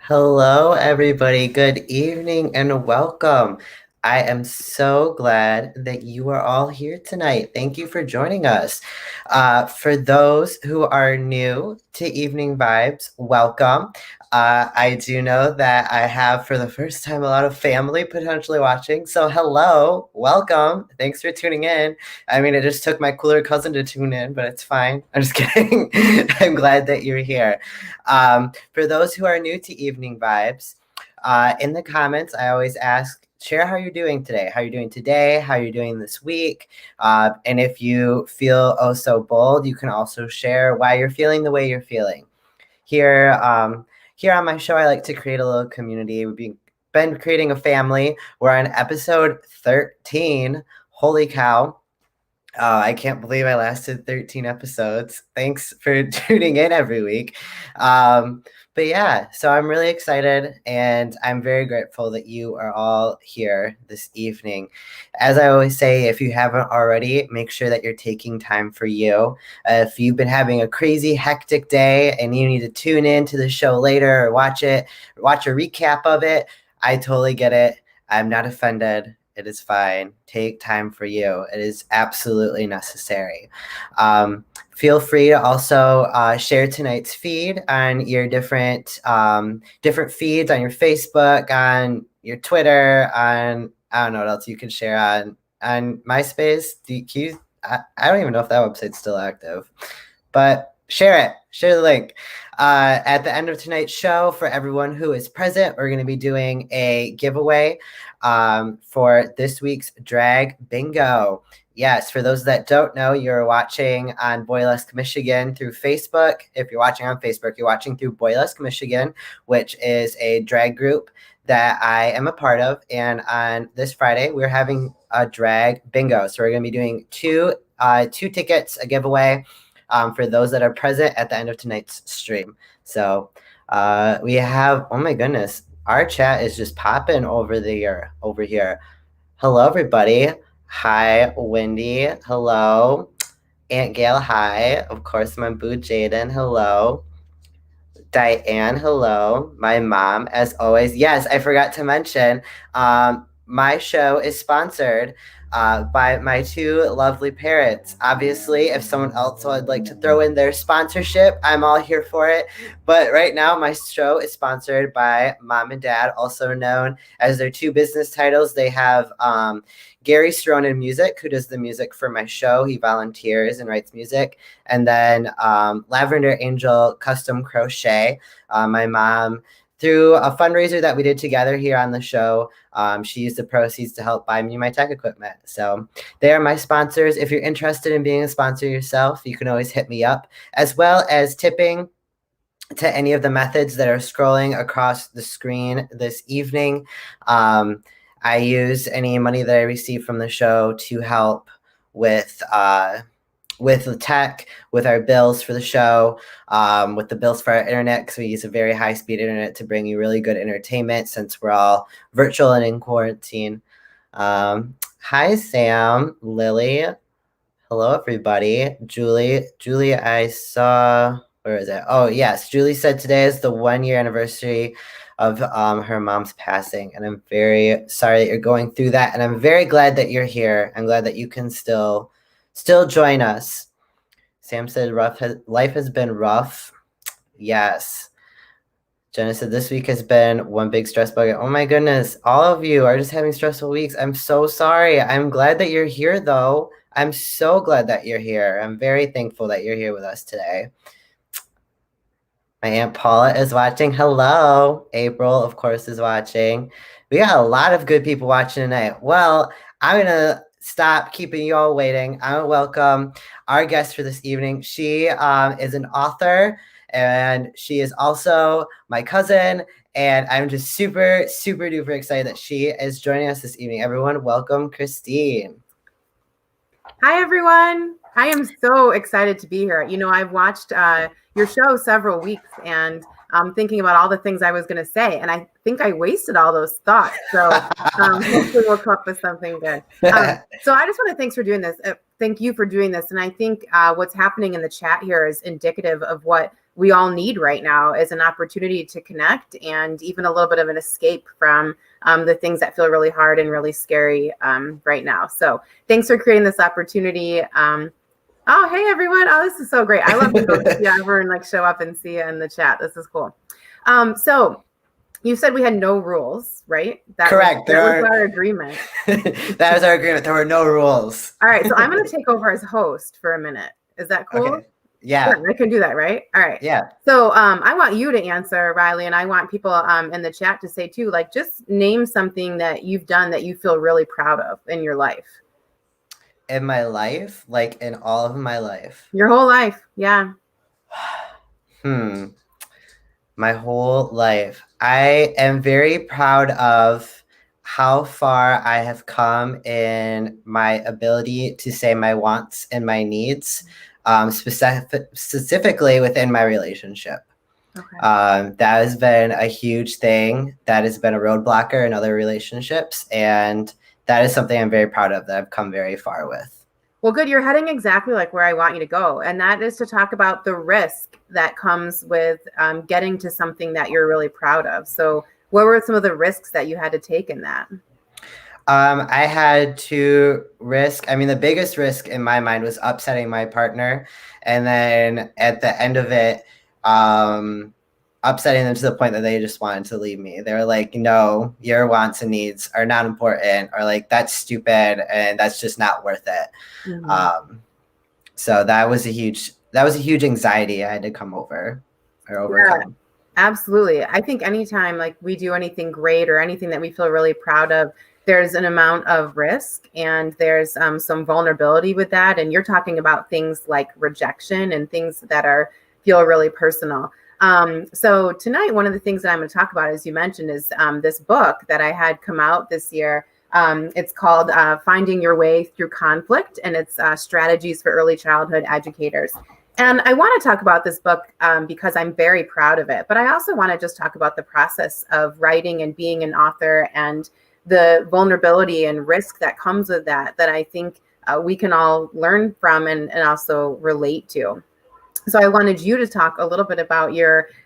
Hello, everybody. Good evening and welcome. I am so glad that you are all here tonight. Thank you for joining us. For those who are new to Evening Vibes, welcome. I do know that I have, for the first time, a lot of family potentially watching. So, hello, welcome. Thanks for tuning in. I mean, it just took my cooler cousin to tune in, but it's fine. I'm just kidding. I'm glad that you're here. For those who are new to Evening Vibes, in the comments, I always ask, share how you're doing today, how you're doing today, how you're doing this week. And if you feel oh so bold, you can also share why you're feeling the way you're feeling. Here, here on my show, I like to create a little community. Been creating a family. We're on episode 13. Holy cow. I can't believe I lasted 13 episodes. Thanks for tuning in every week. But yeah, so I'm really excited and I'm very grateful that you are all here this evening. As I always say, if you haven't already, make sure that you're taking time for you. If you've been having a crazy, hectic day and you need to tune in to the show later or watch a recap of it, I totally get it. I'm not offended. It is fine. Take time for you. It is absolutely necessary. Feel free to also share tonight's feed on your different feeds on your Facebook, on your Twitter, on I don't know what else you can share on MySpace. I don't even know if that website's still active, but share it. Share the link. At the end of tonight's show, for everyone who is present, we're going to be doing a giveaway for this week's drag bingo. Yes, for those that don't know, you're watching on Boylesque, Michigan through Facebook. If you're watching on Facebook, you're watching through Boylesque, Michigan, which is a drag group that I am a part of. And on this Friday, we're having a drag bingo. So we're going to be doing two tickets, a giveaway for those that are present at the end of tonight's stream. So we have, oh my goodness, our chat is just popping over here. Hello, everybody. Hi, Wendy. Hello. Aunt Gail, hi. Of course, my boo Jaden. Hello. Diane, hello. My mom, as always. Yes, I forgot to mention, my show is sponsored by my two lovely parents. Obviously, if someone else would like to throw in their sponsorship, I'm all here for it. But right now, my show is sponsored by Mom and Dad, also known as their two business titles. They have Gary Stronin Music, who does the music for my show. He volunteers and writes music. And then Lavender Angel Custom Crochet. My mom, through a fundraiser that we did together here on the show, she used the proceeds to help buy me my tech equipment. So they are my sponsors. If you're interested in being a sponsor yourself, you can always hit me up, as well as tipping to any of the methods that are scrolling across the screen this evening. I use any money that I receive from the show to help with the tech, with our bills for the show, with the bills for our internet, because we use a very high-speed internet to bring you really good entertainment since we're all virtual and in quarantine. Hi, Sam, Lily. Hello, everybody. Julie, I saw, where is it? Oh, yes. Julie said today is the 1-year anniversary of her mom's passing. And I'm very sorry that you're going through that. And I'm very glad that you're here. I'm glad that you can still join us. Sam said life has been rough. Yes. Jenna said this week has been one big stress bucket. Oh my goodness. All of you are just having stressful weeks. I'm so sorry. I'm glad that you're here though. I'm so glad that you're here. I'm very thankful that you're here with us today. My Aunt Paula is watching. Hello. April, of course, is watching. We got a lot of good people watching tonight. Well, I'm going to stop keeping you all waiting. I want to welcome our guest for this evening. She is an author, and she is also my cousin. And I'm just super, super duper excited that she is joining us this evening. Everyone, welcome Christine. Hi, everyone. I am so excited to be here. You know, I've watched your show several weeks and I'm thinking about all the things I was going to say. And I think I wasted all those thoughts. So hopefully we'll come up with something good. So I just want to thank you for doing this. And I think what's happening in the chat here is indicative of what we all need right now is an opportunity to connect and even a little bit of an escape from the things that feel really hard and really scary right now. So thanks for creating this opportunity. Oh, hey everyone. Oh, this is so great. I love to see everyone like show up and see you in the chat. This is cool. So you said we had no rules, right? Correct. That was our agreement. That was our agreement. There were no rules. All right. So I'm going to take over as host for a minute. Is that cool? Okay. Yeah. I can do that, right? All right. Yeah. So I want you to answer, Riley, and I want people in the chat to say too, like, just name something that you've done that you feel really proud of in your life. In my life, like in all of my life. Your whole life. Yeah. My whole life. I am very proud of how far I have come in my ability to say my wants and my needs, specifically within my relationship. Okay. That has been a huge thing. That has been a roadblocker in other relationships. And that is something I'm very proud of that I've come very far with. Well, good. You're heading exactly like where I want you to go. And that is to talk about the risk that comes with getting to something that you're really proud of. So what were some of the risks that you had to take in that? I had to risk, the biggest risk in my mind was upsetting my partner. And then at the end of it, upsetting them to the point that they just wanted to leave me. They were like, no, your wants and needs are not important, or like, that's stupid and that's just not worth it. Mm-hmm. So that was a huge anxiety I had to come over or overcome. Yeah, absolutely. I think anytime like we do anything great or anything that we feel really proud of, there's an amount of risk and there's some vulnerability with that. And you're talking about things like rejection and things that feel really personal. So tonight, one of the things that I'm going to talk about, as you mentioned, is this book that I had come out this year. It's called Finding Your Way Through Conflict, and it's strategies for early childhood educators. And I want to talk about this book because I'm very proud of it. But I also want to just talk about the process of writing and being an author and the vulnerability and risk that comes with that I think we can all learn from and also relate to. So I wanted you to talk a little bit about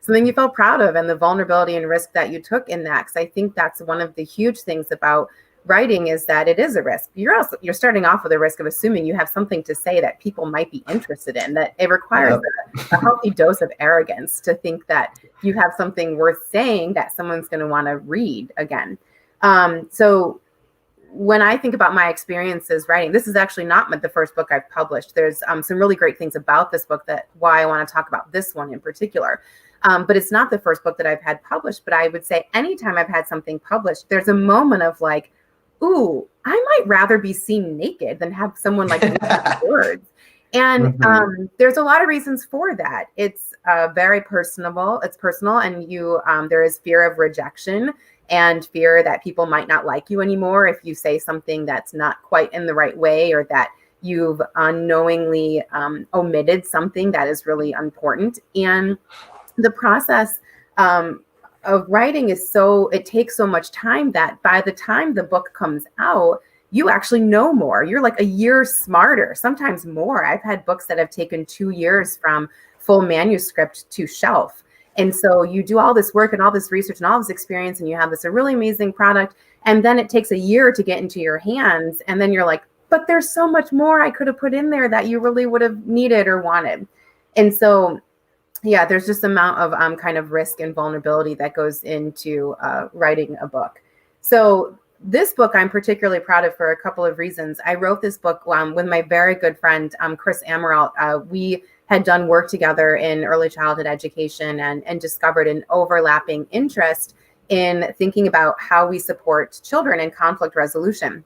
something you felt proud of and the vulnerability and risk that you took in that. Because I think that's one of the huge things about writing is that it is a risk. You're starting off with a risk of assuming you have something to say that people might be interested in, that it requires a healthy dose of arrogance to think that you have something worth saying that someone's going to want to read again. So when I think about my experiences writing, this is actually not the first book I've published. There's some really great things about this book why I want to talk about this one in particular. But it's not the first book that I've had published. But I would say anytime I've had something published, there's a moment of like, ooh, I might rather be seen naked than have someone like words. And there's a lot of reasons for that. It's very personal. It's personal, and there is fear of rejection and fear that people might not like you anymore if you say something that's not quite in the right way, or that you've unknowingly omitted something that is really important. And the process of writing it takes so much time that by the time the book comes out, you actually know more. You're like a year smarter, sometimes more. I've had books that have taken 2 years from full manuscript to shelf. And so you do all this work and all this research and all this experience, and you have this a really amazing product. And then it takes a year to get into your hands. And then you're like, but there's so much more I could have put in there that you really would have needed or wanted. And so, yeah, there's just amount of kind of risk and vulnerability that goes into writing a book. So this book I'm particularly proud of for a couple of reasons. I wrote this book with my very good friend, Chris Amaral. We had done work together in early childhood education and discovered an overlapping interest in thinking about how we support children in conflict resolution.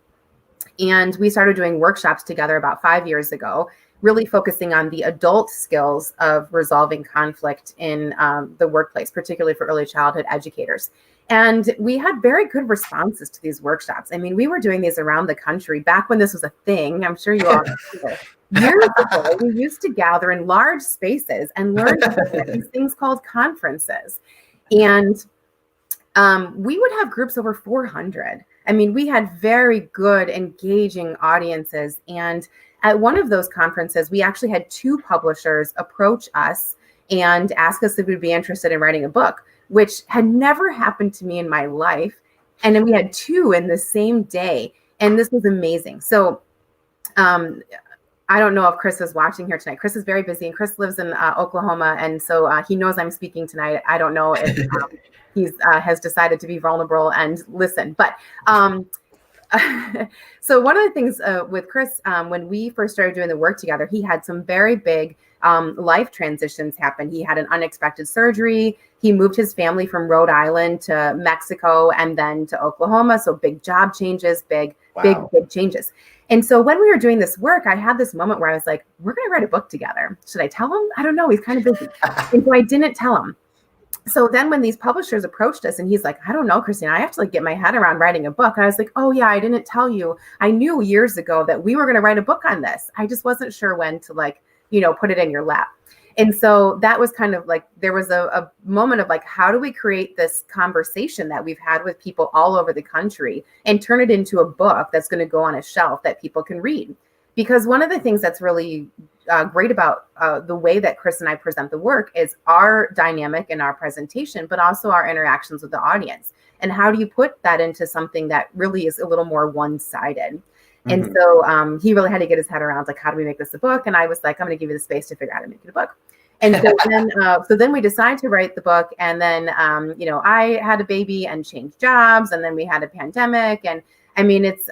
And we started doing workshops together about 5 years ago, really focusing on the adult skills of resolving conflict in the workplace, particularly for early childhood educators. And we had very good responses to these workshops. I mean, we were doing these around the country back when this was a thing. I'm sure you all know. Years ago, we used to gather in large spaces and learn these things called conferences. And we would have groups over 400. I mean, we had very good, engaging audiences. And at one of those conferences, we actually had 2 publishers approach us and ask us if we'd be interested in writing a book, which had never happened to me in my life. And then we had two in the same day. And this was amazing. So I don't know if Chris is watching here tonight. Chris is very busy, and Chris lives in Oklahoma. And so he knows I'm speaking tonight. I don't know if he's has decided to be vulnerable and listen. But so one of the things with Chris, when we first started doing the work together, he had some very big life transitions happen. He had an unexpected surgery. He moved his family from Rhode Island to Mexico and then to Oklahoma. So big job changes, big changes. And so when we were doing this work, I had this moment where I was like, we're going to write a book together. Should I tell him? I don't know. He's kind of busy. And so I didn't tell him. So then when these publishers approached us and he's like, I don't know, Christina, I have to like get my head around writing a book. And I was like, oh yeah, I didn't tell you. I knew years ago that we were going to write a book on this. I just wasn't sure when to like, put it in your lap. And so that was kind of like, there was a moment of like, how do we create this conversation that we've had with people all over the country and turn it into a book that's going to go on a shelf that people can read? Because one of the things that's really great about the way that Chris and I present the work is our dynamic in our presentation, but also our interactions with the audience. And how do you put that into something that really is a little more one-sided? And so he really had to get his head around, like, how do we make this a book? And I was like, I'm going to give you the space to figure out how to make it a book. And so then we decided to write the book. And then, I had a baby and changed jobs. And then we had a pandemic. And I mean, it's,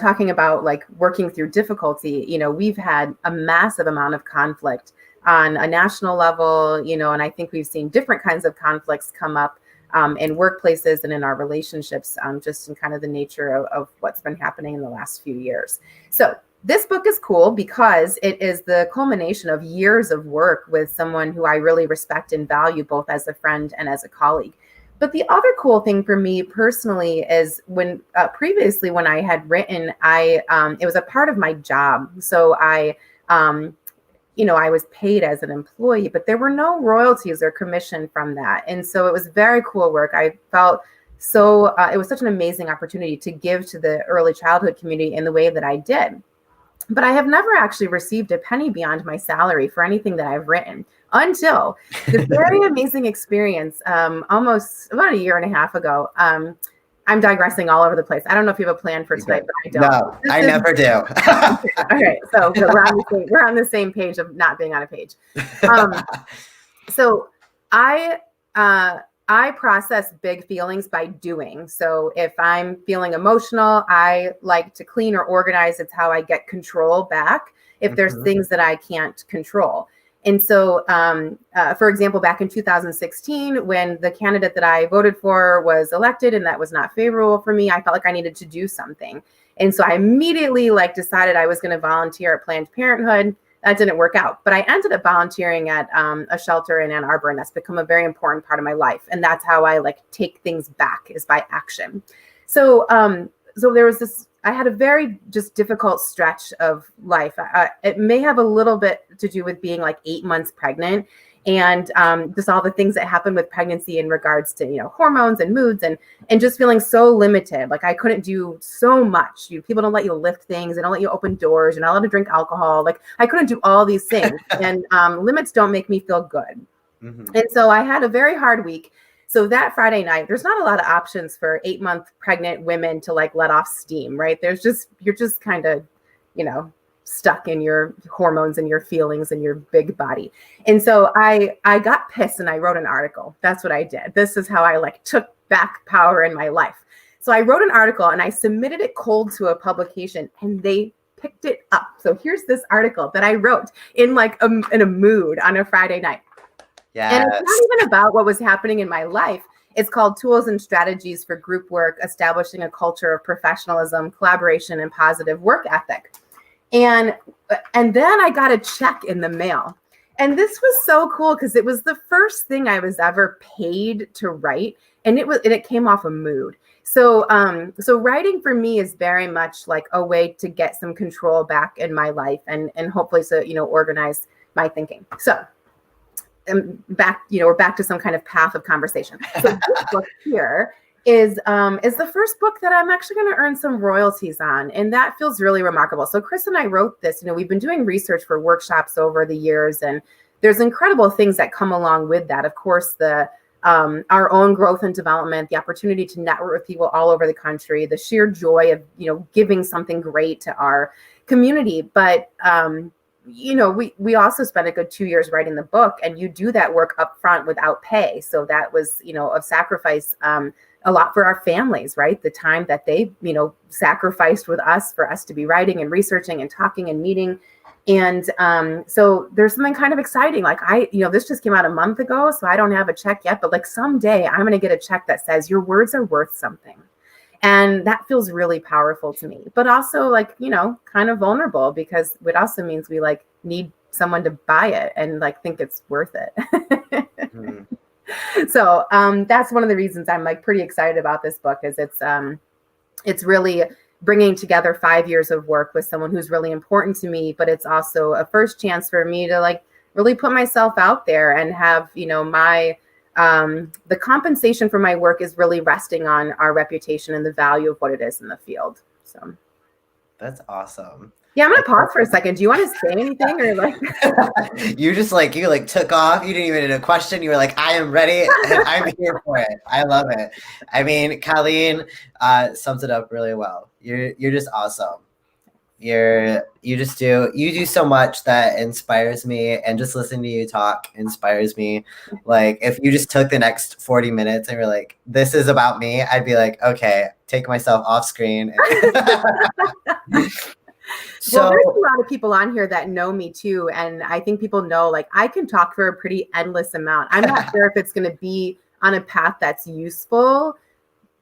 talking about like working through difficulty, we've had a massive amount of conflict on a national level, and I think we've seen different kinds of conflicts come up in workplaces and in our relationships, just in kind of the nature of what's been happening in the last few years. So this book is cool because it is the culmination of years of work with someone who I really respect and value, both as a friend and as a colleague. But the other cool thing for me personally is when previously when I had written, it was a part of my job. So I was paid as an employee, but there were no royalties or commission from that. And so it was very cool work. I felt so it was such an amazing opportunity to give to the early childhood community in the way that I did. But I have never actually received a penny beyond my salary for anything that I've written until this very amazing experience almost about a year and a half ago. I'm digressing all over the place. I don't know if you have a plan for tonight, but I don't. No, I never do. Okay, so we're on the same page of not being on a page. So I process big feelings by doing. So if I'm feeling emotional, I like to clean or organize. It's how I get control back if there's things that I can't control. And so, for example, back in 2016, when the candidate that I voted for was elected and that was not favorable for me, I felt like I needed to do something. And so I immediately decided I was going to volunteer at Planned Parenthood. That didn't work out, but I ended up volunteering at a shelter in Ann Arbor, and that's become a very important part of my life. And that's how I take things back, is by action. So, so there was this, I had a very just difficult stretch of life. It may have a little bit to do with being 8 months pregnant and just all the things that happen with pregnancy in regards to, hormones and moods and just feeling so limited. I couldn't do so much. People don't let you lift things. They don't let you open doors. You're not allowed to drink alcohol. I couldn't do all these things. And limits don't make me feel good. And so I had a very hard week. So that Friday night, there's not a lot of options for 8-month pregnant women to let off steam, right? You're just kind of, stuck in your hormones and your feelings and your big body. And so I got pissed and I wrote an article. That's what I did. This is how I took back power in my life. So I wrote an article and I submitted it cold to a publication and they picked it up. So here's this article that I wrote in in a mood on a Friday night. Yes. And it's not even about what was happening in my life. It's called Tools and Strategies for Group Work, Establishing a Culture of Professionalism, Collaboration, and Positive Work Ethic. And then I got a check in the mail. And this was so cool because it was the first thing I was ever paid to write. And it came off a mood. So so writing for me is very much a way to get some control back in my life and hopefully organize my thinking. So we're back to some kind of path of conversation. So this book here is the first book that I'm actually going to earn some royalties on. And that feels really remarkable. So Chris and I wrote this, we've been doing research for workshops over the years and there's incredible things that come along with that. Of course, our own growth and development, the opportunity to network with people all over the country, the sheer joy of, giving something great to our community. But, we also spent a good 2 years writing the book, and you do that work up front without pay. So that was, of sacrifice, a lot for our families, right? The time that they, sacrificed with us for us to be writing and researching and talking and meeting. And so there's something kind of exciting. Like this just came out a month ago, so I don't have a check yet, but like someday I'm going to get a check that says your words are worth something. And that feels really powerful to me, but also like, kind of vulnerable, because it also means we like need someone to buy it and like think it's worth it. Mm. So that's one of the reasons I'm like pretty excited about this book, is it's really bringing together 5 years of work with someone who's really important to me, but it's also a first chance for me to like really put myself out there and have, my, the compensation for my work is really resting on our reputation and the value of what it is in the field. So that's awesome. Yeah, I'm gonna pause for a second. Do you want to say anything, or like you took off? You didn't even need a question. You were like, I am ready and I'm here for it. I love it. I mean, Colleen sums it up really well. You're just awesome. You do so much that inspires me, and just listening to you talk inspires me. Like if you just took the next 40 minutes and were like, this is about me, I'd be like, okay, take myself off screen. So, well, there's a lot of people on here that know me too. And I think people know, like, I can talk for a pretty endless amount. I'm not sure if it's going to be on a path that's useful,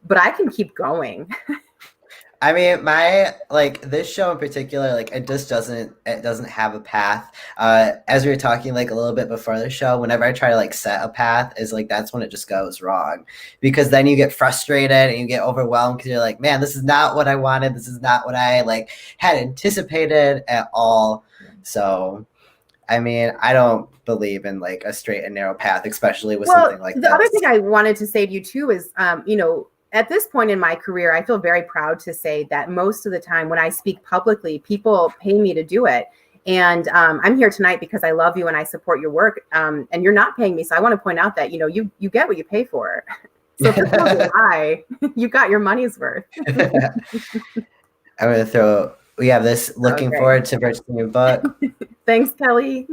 but I can keep going. I mean, this show in particular, like it doesn't have a path. As we were talking like a little bit before the show, whenever I try to like set a path, is like that's when it just goes wrong, because then you get frustrated and you get overwhelmed because you're like, man, this is not what I wanted. This is not what I like had anticipated at all. So, I mean, I don't believe in like a straight and narrow path, especially with something like that. The other thing I wanted to say to you too is, at this point in my career, I feel very proud to say that most of the time when I speak publicly, people pay me to do it. And I'm here tonight because I love you and I support your work. And you're not paying me. So I want to point out that, you get what you pay for. So if it's a lie, you got your money's worth. We have this looking forward to purchasing your book. Thanks, Kelly.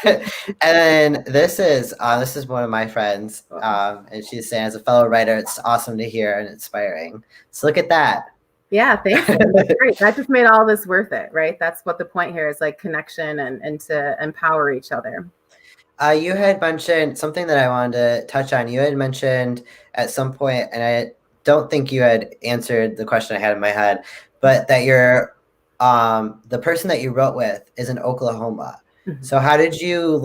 And then this is one of my friends, and she's saying, as a fellow writer, it's awesome to hear and inspiring. So look at that. Yeah, thanks. That's great. That just made all this worth it, right? That's what the point here is, like connection and to empower each other. You had mentioned something that I wanted to touch on. You had mentioned at some point, and I don't think you had answered the question I had in my head, but that you're the person that you wrote with is in Oklahoma. Mm-hmm. So how did you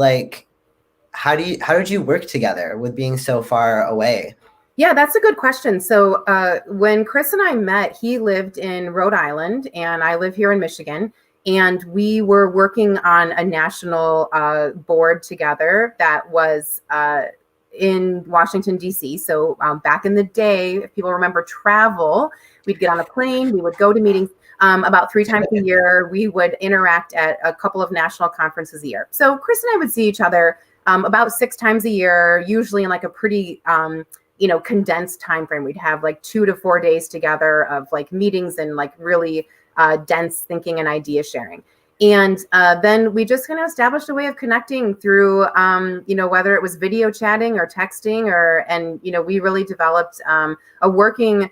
work together with being so far away? Yeah, that's a good question. So when Chris and I met, he lived in Rhode Island and I live here in Michigan. And we were working on a national board together that was in Washington, D.C. So back in the day, if people remember travel, we'd get on a plane, we would go to meetings. About 3 times a year, we would interact at a couple of national conferences a year. So Chris and I would see each other about 6 times a year, usually in like a pretty, condensed time frame. We'd have like 2 to 4 days together of like meetings and like really dense thinking and idea sharing. And then we just kind of established a way of connecting through, whether it was video chatting or texting and we really developed a working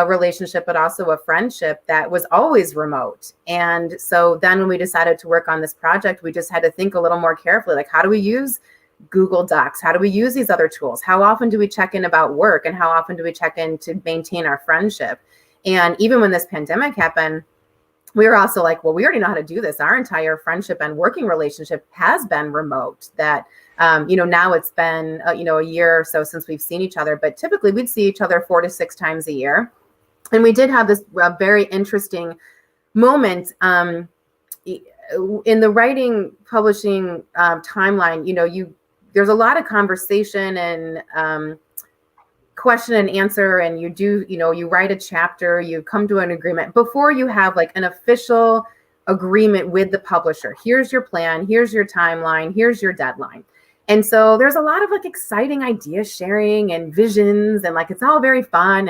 relationship, but also a friendship that was always remote. And so then when we decided to work on this project, we just had to think a little more carefully, like, how do we use Google Docs? How do we use these other tools? How often do we check in about work? And how often do we check in to maintain our friendship? And even when this pandemic happened, we were also like, well, we already know how to do this. Our entire friendship and working relationship has been remote. That now it's been, a year or so since we've seen each other, but typically we'd see each other 4 to 6 times a year. And we did have this very interesting moment in the writing, publishing timeline. There's a lot of conversation and question and answer, and you write a chapter, you come to an agreement before you have like an official agreement with the publisher. Here's your plan, here's your timeline, here's your deadline. And so there's a lot of like exciting idea sharing and visions, and like it's all very fun.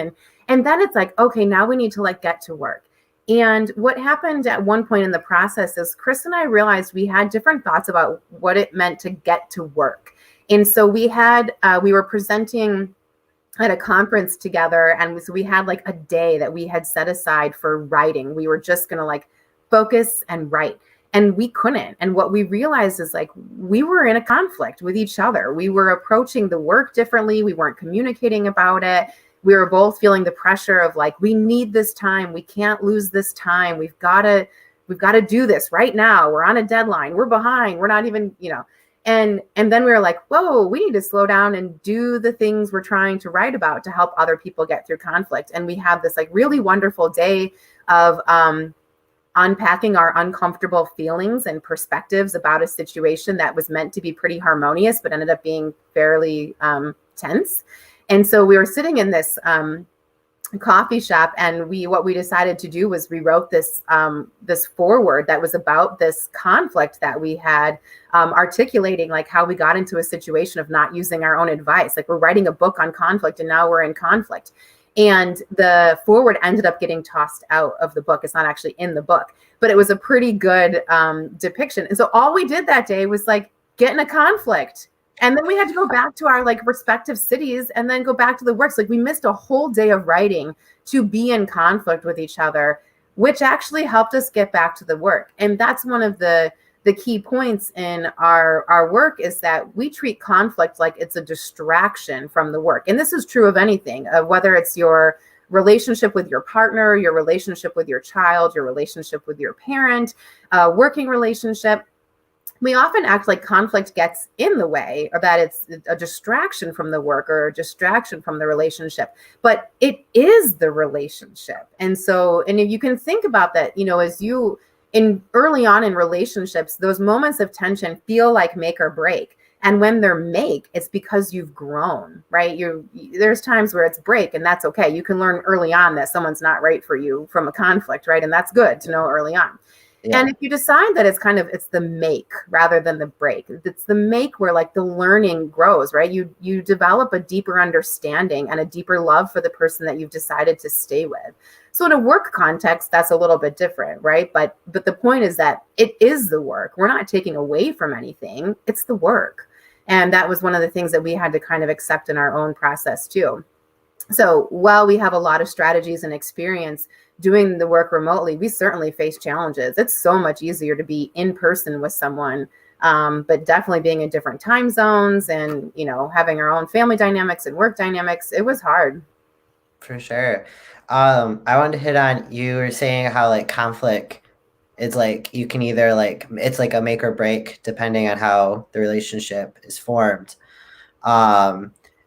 And then it's like, okay, now we need to like get to work. And what happened at one point in the process is Chris and I realized we had different thoughts about what it meant to get to work. And so we were presenting at a conference together, and so we had like a day that we had set aside for writing. We were just going to like focus and write, and we couldn't. And what we realized is like we were in a conflict with each other. We were approaching the work differently. We weren't communicating about it. We were both feeling the pressure of like, we need this time. We can't lose this time. We've got to do this right now. We're on a deadline. We're behind. We're not even, and then we were like, whoa, we need to slow down and do the things we're trying to write about to help other people get through conflict. And we have this like really wonderful day of unpacking our uncomfortable feelings and perspectives about a situation that was meant to be pretty harmonious, but ended up being fairly tense. And so we were sitting in this coffee shop, and what we decided to do was rewrote this foreword that was about this conflict that we had, articulating like how we got into a situation of not using our own advice. Like we're writing a book on conflict, and now we're in conflict. And the foreword ended up getting tossed out of the book. It's not actually in the book, but it was a pretty good depiction. And so all we did that day was like get in a conflict. And then we had to go back to our like respective cities and then go back to the works. Like we missed a whole day of writing to be in conflict with each other, which actually helped us get back to the work. And that's one of the key points in our work, is that we treat conflict like it's a distraction from the work. And this is true of anything, whether it's your relationship with your partner, your relationship with your child, your relationship with your parent, working relationship. We often act like conflict gets in the way, or that it's a distraction from the work or a distraction from the relationship, but it is the relationship. And if you can think about that, as you early on in relationships, those moments of tension feel like make or break. And when they're it's because you've grown, right? There's times where it's break, and that's okay. You can learn early on that someone's not right for you from a conflict, right? And that's good to know early on. Yeah. And if you decide that it's the make rather than the break, it's the make where like the learning grows, right? You develop a deeper understanding and a deeper love for the person that you've decided to stay with. So in a work context, that's a little bit different, right? But the point is that it is the work. We're not taking away from anything. It's the work. And that was one of the things that we had to kind of accept in our own process too. So while we have a lot of strategies and experience doing the work remotely, we certainly face challenges. It's so much easier to be in person with someone, but definitely being in different time zones and, having our own family dynamics and work dynamics, it was hard. For sure. I wanted to hit on, you were saying how like conflict is like, you can either like, it's like a make or break depending on how the relationship is formed.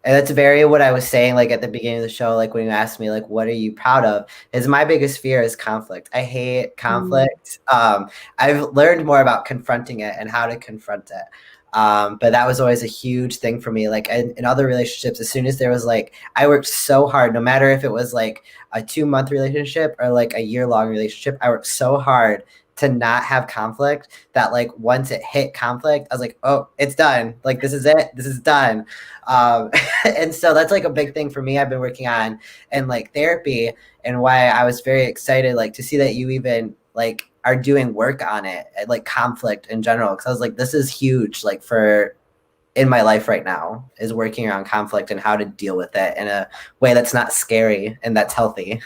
And that's very what I was saying, like at the beginning of the show, like when you asked me, like, what are you proud of? Is my biggest fear is conflict. I hate conflict. I've learned more about confronting it and how to confront it. But that was always a huge thing for me. Like in other relationships, as soon as there was like, I worked so hard, no matter if it was like a 2-month relationship or like a year-long relationship, I worked so hard to not have conflict that like once it hit conflict, I was like, oh, it's done. Like, this is it. This is done. And so that's like a big thing for me I've been working on in like therapy, and why I was very excited like to see that you even like are doing work on it, like conflict in general. Cause I was like, this is huge, like in my life right now, is working around conflict and how to deal with it in a way that's not scary and that's healthy.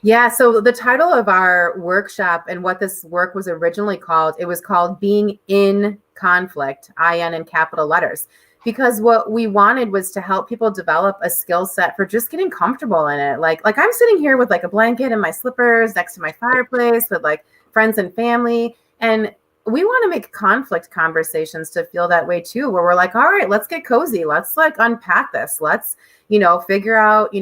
Yeah. So the title of our workshop and what this work was originally called, it was called Being in Conflict, IN in capital letters, because what we wanted was to help people develop a skill set for just getting comfortable in it. Like I'm sitting here with like a blanket and my slippers next to my fireplace with like friends and family. And we want to make conflict conversations to feel that way too, where we're like, all right, let's get cozy. Let's like unpack this. Let's, figure out,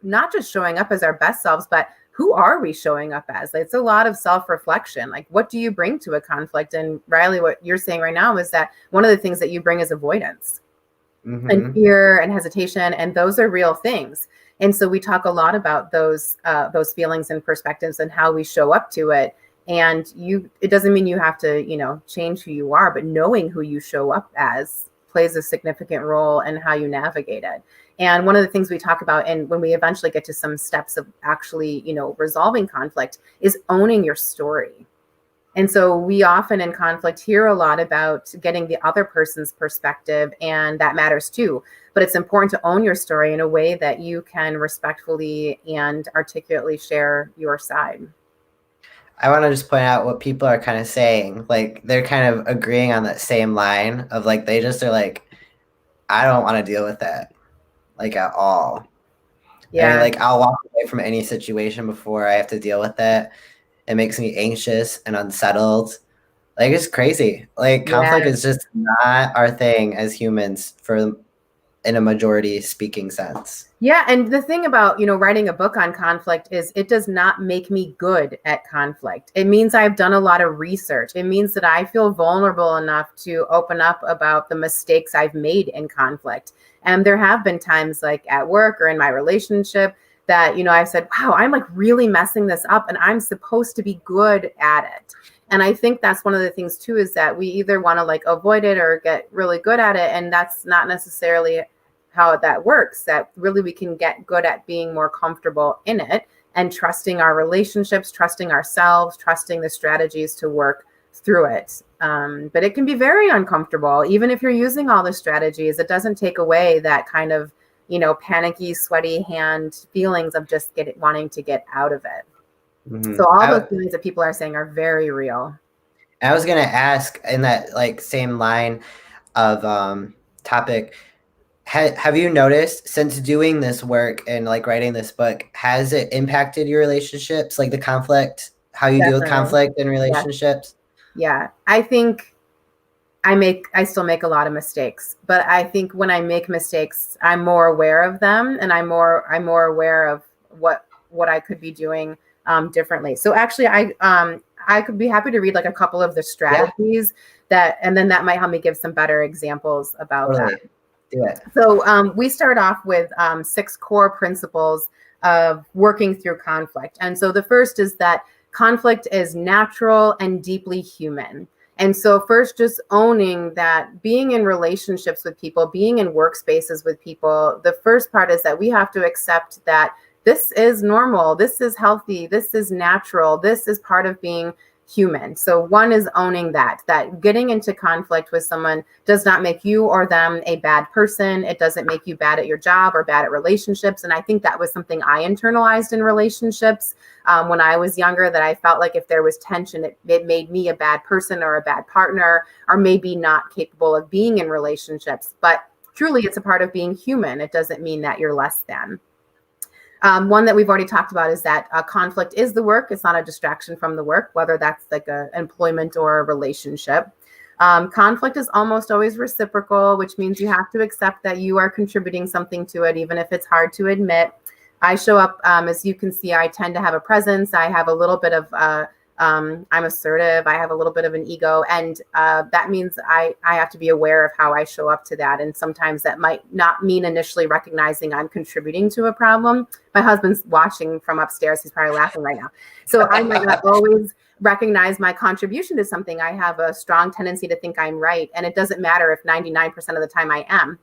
not just showing up as our best selves, but who are we showing up as? It's a lot of self-reflection. Like, what do you bring to a conflict? And Riley, what you're saying right now is that one of the things that you bring is avoidance and fear and hesitation. And those are real things. And so we talk a lot about those feelings and perspectives and how we show up to it. And it doesn't mean you have to, change who you are, but knowing who you show up as plays a significant role in how you navigate it. And one of the things we talk about, and when we eventually get to some steps of actually, resolving conflict, is owning your story. And so we often in conflict hear a lot about getting the other person's perspective, and that matters too. But it's important to own your story in a way that you can respectfully and articulately share your side. I want to just point out what people are kind of saying. Like they're kind of agreeing on that same line of like they just are like, I don't want to deal with that like at all. I mean, Yeah. like I'll walk away from any situation before I have to deal with that. It makes me anxious and unsettled. Like it's crazy. Like conflict Yeah. is just not our thing as humans for in a majority speaking sense. Yeah, and the thing about, writing a book on conflict is it does not make me good at conflict. It means I've done a lot of research. It means that I feel vulnerable enough to open up about the mistakes I've made in conflict. And there have been times like at work or in my relationship that, I've said, wow, I'm like really messing this up and I'm supposed to be good at it. And I think that's one of the things too, is that we either want to like avoid it or get really good at it. And that's not necessarily how that works, that really we can get good at being more comfortable in it and trusting our relationships, trusting ourselves, trusting the strategies to work through it. But it can be very uncomfortable. Even if you're using all the strategies, it doesn't take away that kind of, panicky, sweaty hand feelings of just wanting to get out of it. Mm-hmm. So all those feelings that people are saying are very real. I was gonna ask in that like same line of topic. Have you noticed since doing this work and like writing this book, has it impacted your relationships, like the conflict, how you deal with Definitely. conflict in Yeah. relationships? Yeah. I think I still make a lot of mistakes, but I think when I make mistakes, I'm more aware of them and I'm more aware of what I could be doing differently. So actually I could be happy to read like a couple of the Yeah, strategies and then that might help me give some better examples about that. totally. Do it. So we start off with 6 core principles of working through conflict. And so the first is that conflict is natural and deeply human. And so first, just owning that being in relationships with people, being in workspaces with people, the first part is that we have to accept that this is normal, this is healthy, this is natural, this is part of being human. So one is owning that getting into conflict with someone does not make you or them a bad person. It doesn't make you bad at your job or bad at relationships. And I think that was something I internalized in relationships when I was younger, that I felt like if there was tension, it made me a bad person or a bad partner, or maybe not capable of being in relationships. But truly, it's a part of being human. It doesn't mean that you're less than. One that we've already talked about is that conflict is the work. It's not a distraction from the work, whether that's like an employment or a relationship. Conflict is almost always reciprocal, which means you have to accept that you are contributing something to it, even if it's hard to admit. I show up, as you can see, I tend to have a presence. I have a little bit of I'm assertive. I have a little bit of an ego, and that means I have to be aware of how I show up to that. And sometimes that might not mean initially recognizing I'm contributing to a problem. My husband's watching from upstairs. He's probably laughing right now. So I might not always recognize my contribution to something. I have a strong tendency to think I'm right. And it doesn't matter if 99% of the time I am.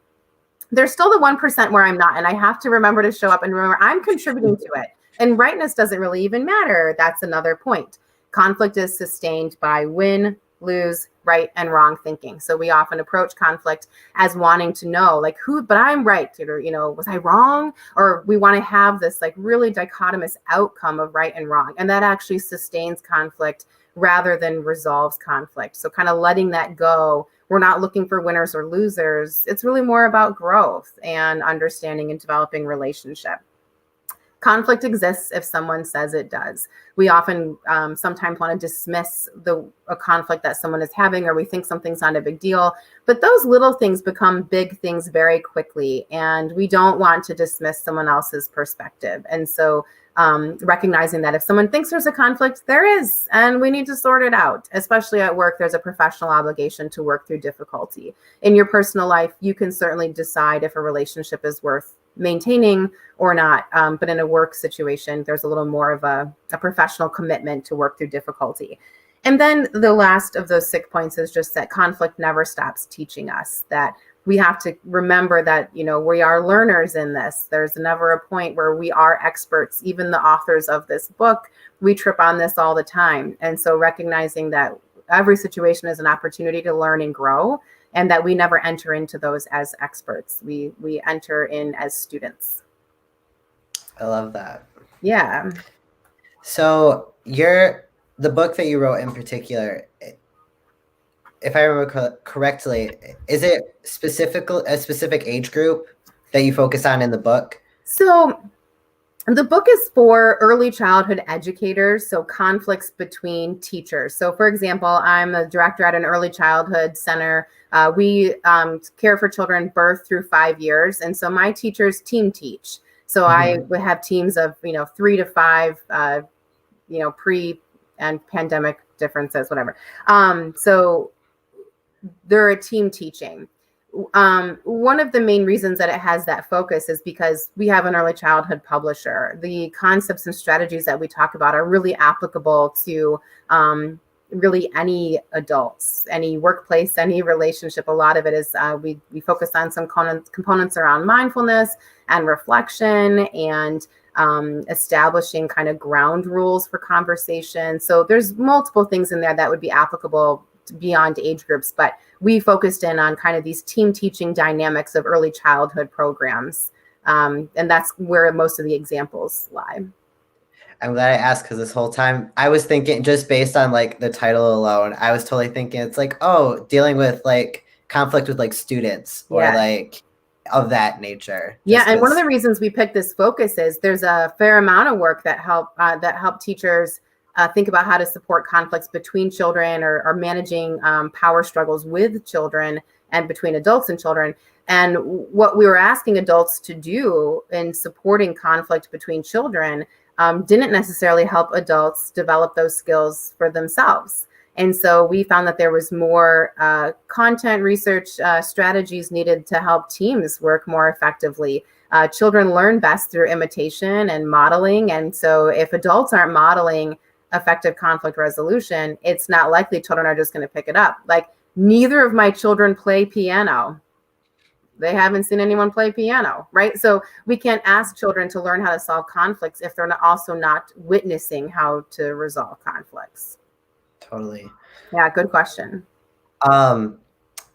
There's still the 1% where I'm not. And I have to remember to show up and remember I'm contributing to it. And rightness doesn't really even matter. That's another point. Conflict is sustained by win, lose, right, and wrong thinking. So we often approach conflict as wanting to know, like, but I'm right, or, was I wrong? Or we want to have this like really dichotomous outcome of right and wrong. And that actually sustains conflict rather than resolves conflict. So kind of letting that go. We're not looking for winners or losers. It's really more about growth and understanding and developing relationship. Conflict exists if someone says it does. We often sometimes want to dismiss a conflict that someone is having, or we think something's not a big deal. But those little things become big things very quickly, and we don't want to dismiss someone else's perspective. And so recognizing that if someone thinks there's a conflict, there is, and we need to sort it out. Especially at work, there's a professional obligation to work through difficulty. In your personal life, you can certainly decide if a relationship is worth maintaining or not. But in a work situation, there's a little more of a professional commitment to work through difficulty. And then the last of those 6 points is just that conflict never stops teaching us, that we have to remember that, we are learners in this. There's never a point where we are experts. Even the authors of this book, we trip on this all the time. And so recognizing that every situation is an opportunity to learn and grow, and that we never enter into those as experts. We enter in as students. I love that. Yeah. So the book that you wrote in particular, if I remember correctly, is it a specific age group that you focus on in the book? So the book is for early childhood educators, so conflicts between teachers. So for example, I'm a director at an early childhood center. We care for children birth through 5 years. And so my teachers team teach. So I would have teams of, 3 to 5, pre and pandemic differences, whatever. So they're a team teaching. One of the main reasons that it has that focus is because we have an early childhood publisher. The concepts and strategies that we talk about are really applicable to really any adults, any workplace, any relationship. A lot of it is we focus on some components around mindfulness and reflection and establishing kind of ground rules for conversation. So there's multiple things in there that would be applicable beyond age groups, but we focused in on kind of these team teaching dynamics of early childhood programs. And that's where most of the examples lie. I'm glad I asked, because this whole time I was thinking, just based on like the title alone, I was totally thinking it's like, oh, dealing with like conflict with like students or like of that nature. Yeah, and one of the reasons we picked this focus is there's a fair amount of work that help teachers think about how to support conflicts between children or managing power struggles with children and between adults and children. And what we were asking adults to do in supporting conflict between children didn't necessarily help adults develop those skills for themselves. And so we found that there was more content research strategies needed to help teams work more effectively. Children learn best through imitation and modeling. And so if adults aren't modeling effective conflict resolution, it's not likely children are just going to pick it up. Like, neither of my children play piano. They haven't seen anyone play piano, right? So we can't ask children to learn how to solve conflicts if they're also not witnessing how to resolve conflicts. Totally. Yeah, good question.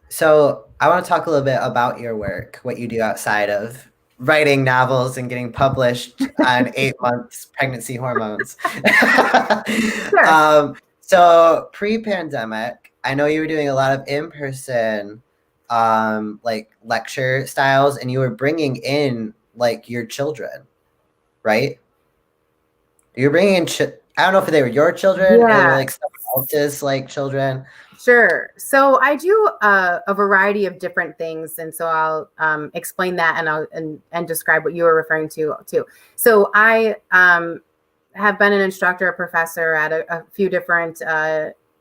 So I want to talk a little bit about your work, what you do outside of writing novels and getting published on 8 months pregnancy hormones. Sure. So pre-pandemic, I know you were doing a lot of in-person like lecture styles, and you were bringing in like your children, right? You're bringing in I don't know if they were your children or they were like someone else's like children. Sure. So I do a variety of different things, and so I'll explain that and describe what you were referring to too. So I have been an instructor, a professor at a few different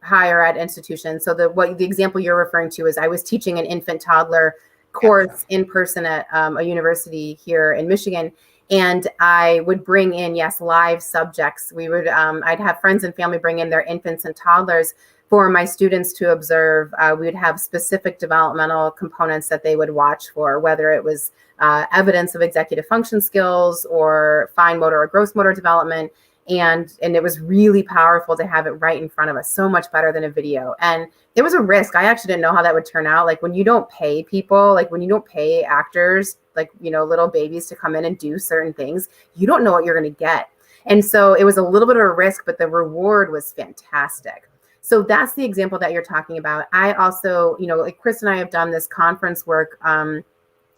higher ed institutions. So the example you're referring to is I was teaching an infant toddler course in person at a university here in Michigan. And I would bring in, live subjects. We would, I'd have friends and family bring in their infants and toddlers for my students to observe. We would have specific developmental components that they would watch for, whether it was evidence of executive function skills or fine motor or gross motor development. And it was really powerful to have it right in front of us, so much better than a video. And it was a risk. I actually didn't know how that would turn out. Like, when you don't pay people, like when you don't pay actors, like, little babies to come in and do certain things, you don't know what you're going to get. And so it was a little bit of a risk, but the reward was fantastic. So that's the example that you're talking about. I also, like Chris and I have done this conference work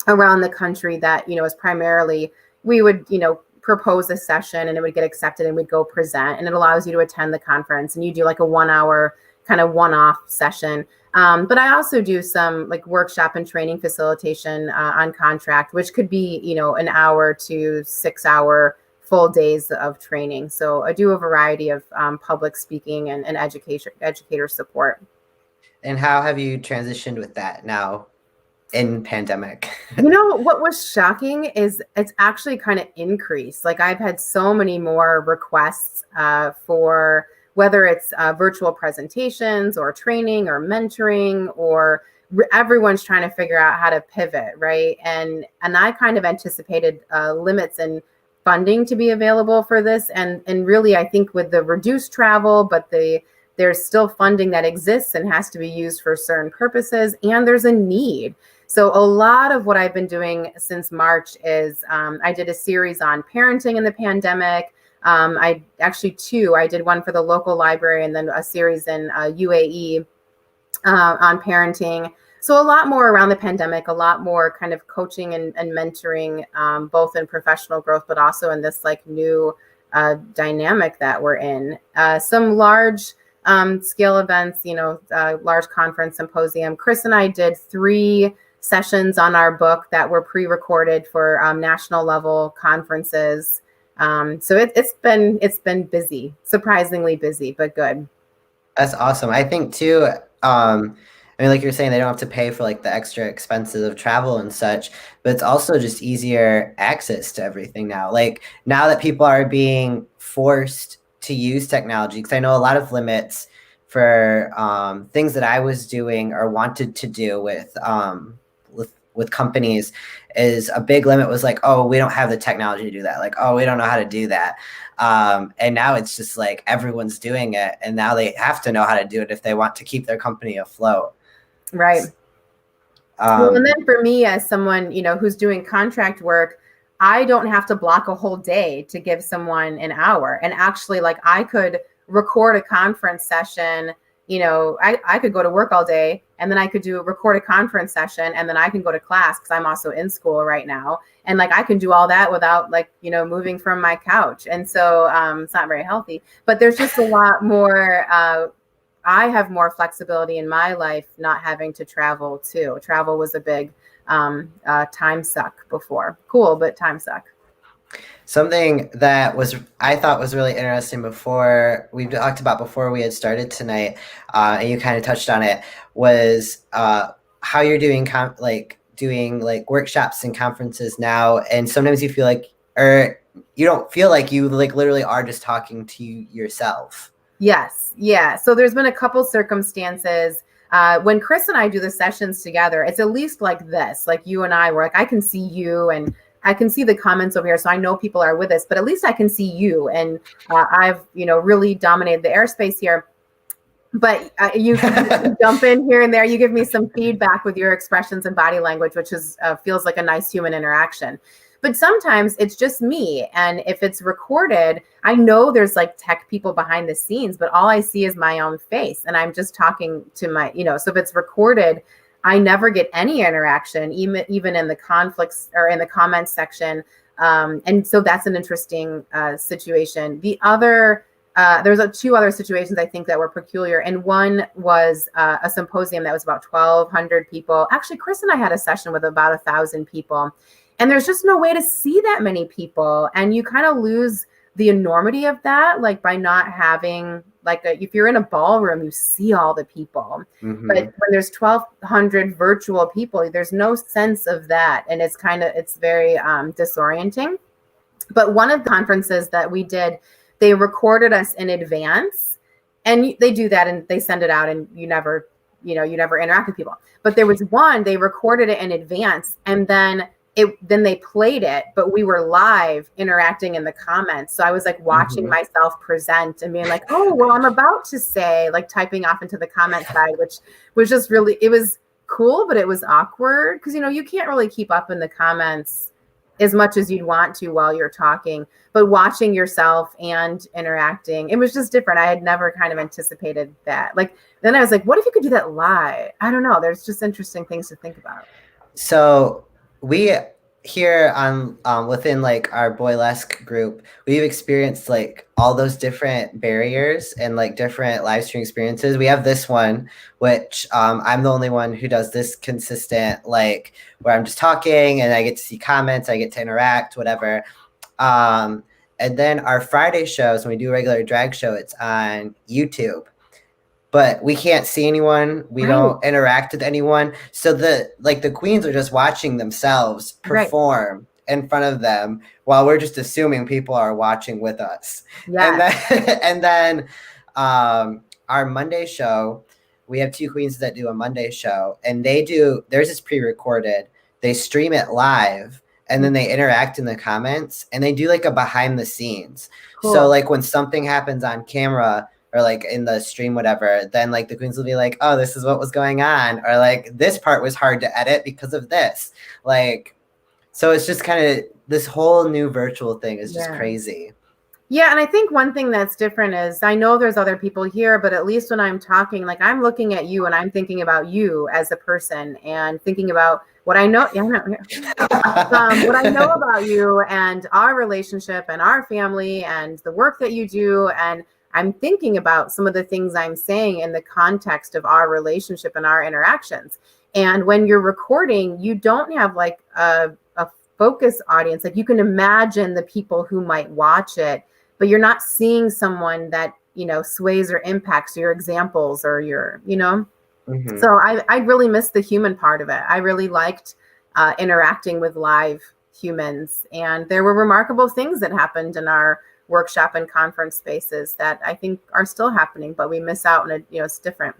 around the country that, is primarily, we would, propose a session and it would get accepted and we'd go present, and it allows you to attend the conference and you do like a 1 hour kind of one-off session. But I also do some like workshop and training facilitation on contract, which could be, an hour to 6 hour full days of training. So I do a variety of public speaking and educator support. And how have you transitioned with that now? in pandemic? You know, what was shocking is it's actually kind of increased. Like I've had so many more requests for whether it's virtual presentations or training or mentoring or everyone's trying to figure out how to pivot, right? And I kind of anticipated limits and funding to be available for this, and really I think with the reduced travel, but there's still funding that exists and has to be used for certain purposes, and there's a need. So a lot of what I've been doing since March is I did a series on parenting in the pandemic. I actually two. I did one for the local library and then a series in UAE on parenting. So a lot more around the pandemic, a lot more kind of coaching and mentoring, both in professional growth, but also in this like new dynamic that we're in. Some large scale events, large conference symposium. Chris and I did 3 sessions on our book that were pre-recorded for national level conferences. So it's been busy, surprisingly busy, but good. That's awesome. I think too, I mean, like you're saying, they don't have to pay for like the extra expenses of travel and such, but it's also just easier access to everything now. Like now that people are being forced to use technology, because I know a lot of limits for things that I was doing or wanted to do with companies is a big limit was like, oh, we don't have the technology to do that. Like, oh, we don't know how to do that. And now it's just like everyone's doing it, and now they have to know how to do it if they want to keep their company afloat. Right. Well, and Um, then for me, as someone, who's doing contract work, I don't have to block a whole day to give someone an hour. And actually, like I could record a conference session. I could go to work all day and then I could record a conference session and then I can go to class because I'm also in school right now. And like I can do all that without like, moving from my couch. And so it's not very healthy, but there's just a lot more I have more flexibility in my life not having to travel too. Travel was a big time suck before. Cool, but time suck. Something that was I thought was really interesting before we talked about before we had started tonight, and you kind of touched on it, was how you're doing doing like workshops and conferences now, and sometimes you feel like, or you don't feel like you like literally are just talking to yourself. Yes. Yeah. So there's been a couple circumstances when Chris and I do the sessions together, it's at least like this, like you and I were like, I can see you and I can see the comments over here. So I know people are with us, but at least I can see you. And I've, really dominated the airspace here. But you jump in here and there. You give me some feedback with your expressions and body language, which is feels like a nice human interaction. But sometimes it's just me. And if it's recorded, I know there's like tech people behind the scenes, but all I see is my own face. And I'm just talking to so if it's recorded, I never get any interaction, even in the conflicts or in the comments section. And so that's an interesting situation. The other there's 2 other situations I think that were peculiar. And one was a symposium that was about 1,200 people. Actually, Chris and I had a session with about 1,000 people. And there's just no way to see that many people. And you kind of lose the enormity of that, like by not having, like, if you're in a ballroom, you see all the people. But Mm-hmm. when there's 1,200 virtual people, there's no sense of that. And it's very disorienting. But one of the conferences that we did, they recorded us in advance, and they do that and they send it out, and you never interact with people. But there was one, they recorded it in advance, and then they played it, but we were live interacting in the comments. So I was like watching Mm-hmm. myself present and being like, oh, well, I'm about to say, like typing off into the comment side, which was just really, it was cool, but it was awkward because, you can't really keep up in the comments as much as you'd want to while you're talking, but watching yourself and interacting, it was just different. I had never kind of anticipated that. Like, then I was like, what if you could do that live? I don't know. There's just interesting things to think about. So we here on within like our boylesque group, we've experienced like all those different barriers and like different live stream experiences. We have this one, which I'm the only one who does this consistent, like where I'm just talking and I get to see comments, I get to interact, whatever. And then our Friday shows, when we do a regular drag show, it's on YouTube. but we can't see anyone. We Right. don't interact with anyone. So the queens are just watching themselves Right. perform in front of them while we're just assuming people are watching with us. And Yes. then and then our Monday show, we have two queens that do a Monday show, and theirs is pre-recorded. They stream it live, and then they interact in the comments, and they do like a behind the scenes. So Cool. like when something happens on camera or like in the stream, whatever, then like the queens will be like, oh, this is what was going on, or like this part was hard to edit because of this. Like, so it's just kind of this whole new virtual thing is just Yeah. crazy. Yeah, and I think one thing that's different is I know there's other people here, but at least when I'm talking, like I'm looking at you and I'm thinking about you as a person and thinking about what I know. Yeah, what I know about you and our relationship and our family and the work that you do. And I'm thinking about some of the things I'm saying in the context of our relationship and our interactions. And when you're recording, you don't have like a focus audience. Like you can imagine the people who might watch it, but you're not seeing someone that, sways or impacts your examples or your. Mm-hmm. So I really missed the human part of it. I really liked interacting with live humans. And there were remarkable things that happened in our workshop and conference spaces that I think are still happening, but we miss out and it's different.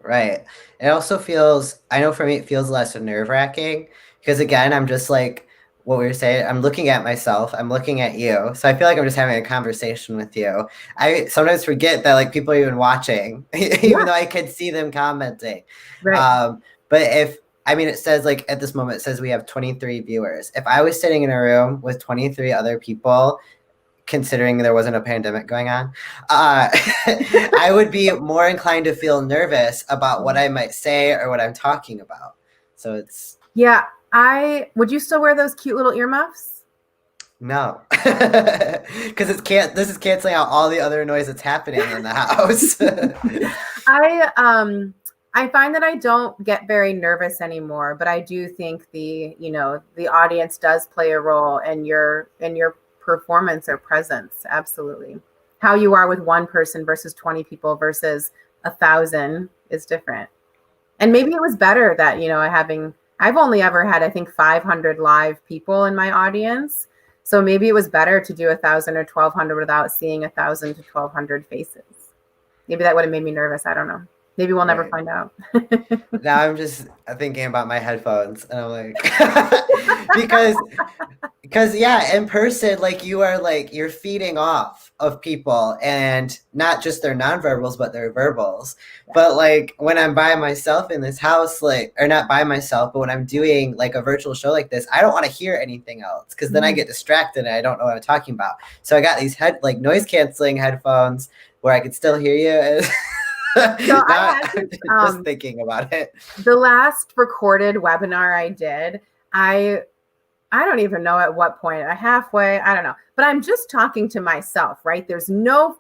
Right. It also feels, I know for me, it feels less nerve-wracking because again, I'm just like what we were saying, I'm looking at myself, I'm looking at you. So I feel like I'm just having a conversation with you. I sometimes forget that like people are even watching, even Yeah, though I could see them commenting. right. Um, but I mean, it says like at this moment, it says we have 23 viewers. If I was sitting in a room with 23 other people, considering there wasn't a pandemic going on, I would be more inclined to feel nervous about what I might say or what I'm talking about. So it's Yeah. I would you still wear those cute little earmuffs? no, because this is canceling out all the other noise that's happening in the house. I find that I don't get very nervous anymore, but I do think the audience does play a role in your performance or presence. Absolutely. How you are with one person versus 20 people versus 1,000 is different. And maybe it was better that, I've only ever had, I think, 500 live people in my audience. So maybe it was better to do 1,000 or 1,200 without seeing 1,000 to 1,200 faces. Maybe that would have made me nervous. I don't know. Maybe we'll never Right. find out. Now I'm just thinking about my headphones, and I'm like, because yeah, in person, like you're feeding off of people and not just their nonverbals, but their verbals. Yeah. But like when I'm by myself in this house, like, or not by myself, but when I'm doing like a virtual show like this, I don't want to hear anything else because then I get distracted and I don't know what I'm talking about. So I got these like noise canceling headphones where I could still hear you. So I Now had I'm this just thinking about it. the last recorded webinar I did, I don't even know at what point. I halfway, I don't know. But I'm just talking to myself, right? There's no